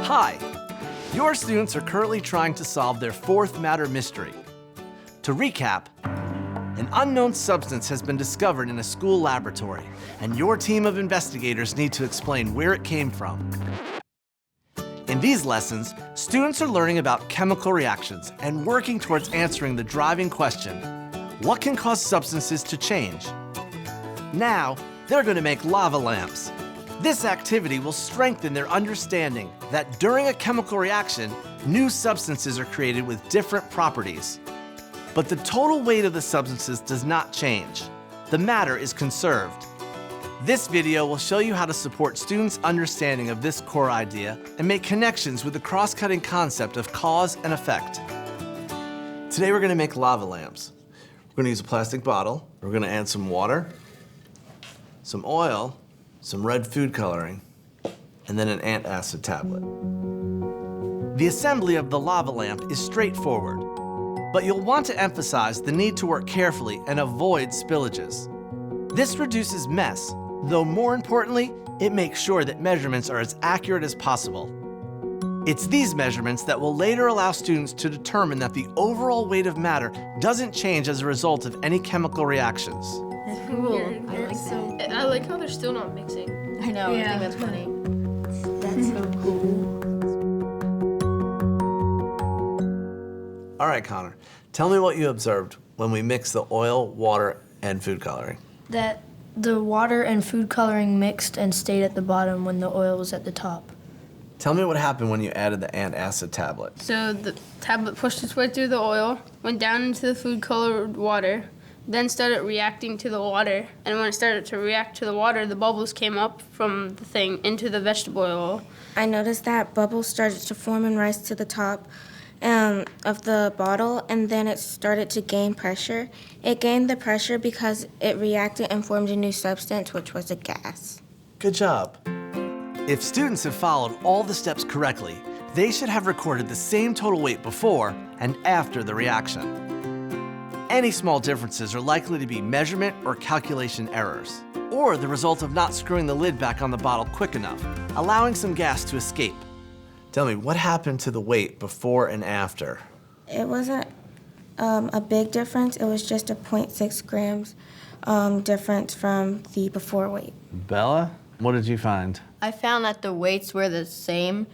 Hi, your students are currently trying to solve their fourth matter mystery. To recap, an unknown substance has been discovered in a school laboratory, and your team of investigators need to explain where it came from. In these lessons, students are learning about chemical reactions and working towards answering the driving question, what can cause substances to change? Now, they're going to make lava lamps. This activity will strengthen their understanding that during a chemical reaction, new substances are created with different properties. But the total weight of the substances does not change. The matter is conserved. This video will show you how to support students' understanding of this core idea and make connections with the cross-cutting concept of cause and effect. Today we're going to make lava lamps. We're going to use a plastic bottle. We're going to add some water, some oil, some red food coloring, and then an antacid tablet. The assembly of the lava lamp is straightforward, but you'll want to emphasize the need to work carefully and avoid spillages. This reduces mess, though more importantly, it makes sure that measurements are as accurate as possible. It's these measurements that will later allow students to determine that the overall weight of matter doesn't change as a result of any chemical reactions. Cool. I like that. I like how they're still not mixing. I know. Yeah. I think that's funny. That's so cool. All right, Connor, tell me what you observed when we mixed the oil, water, and food coloring. That the water and food coloring mixed and stayed at the bottom when the oil was at the top. Tell me what happened when you added the antacid tablet. So the tablet pushed its way through the oil, went down into the food-colored water, then started reacting to the water. And when it started to react to the water, the bubbles came up from the thing into the vegetable oil. I noticed that bubbles started to form and rise to the top of the bottle, and then it started to gain pressure. It gained the pressure because it reacted and formed a new substance, which was a gas. Good job. If students have followed all the steps correctly, they should have recorded the same total weight before and after the reaction. Any small differences are likely to be measurement or calculation errors, or the result of not screwing the lid back on the bottle quick enough, allowing some gas to escape. Tell me, what happened to the weight before and after? It wasn't a big difference. It was just a 0.6 grams difference from the before weight. Bella, what did you find? I found that the weights were the same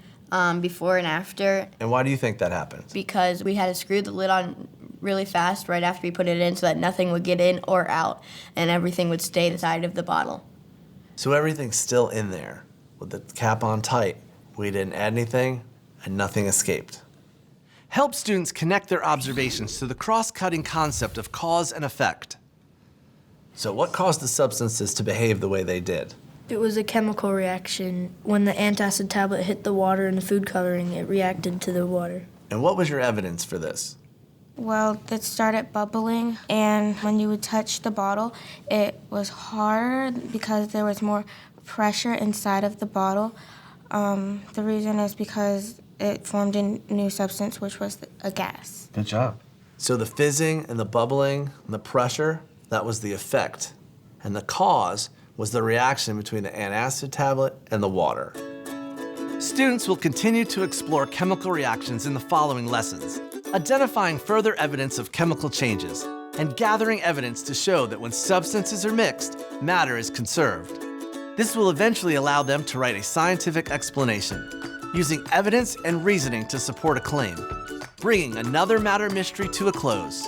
before and after. And why do you think that happened? Because we had to screw the lid on really fast right after we put it in so that nothing would get in or out and everything would stay inside of the bottle. So everything's still in there with the cap on tight. We didn't add anything and nothing escaped. Help students connect their observations to the cross-cutting concept of cause and effect. So what caused the substances to behave the way they did? It was a chemical reaction. When the antacid tablet hit the water and the food coloring, it reacted to the water. And what was your evidence for this? Well, it started bubbling, and when you would touch the bottle, it was hard because there was more pressure inside of the bottle. The reason is because it formed a new substance, which was a gas. Good job. So the fizzing and the bubbling and the pressure, that was the effect. And the cause was the reaction between the antacid tablet and the water. Students will continue to explore chemical reactions in the following lessons, identifying further evidence of chemical changes, and gathering evidence to show that when substances are mixed, matter is conserved. This will eventually allow them to write a scientific explanation, using evidence and reasoning to support a claim, bringing another matter mystery to a close.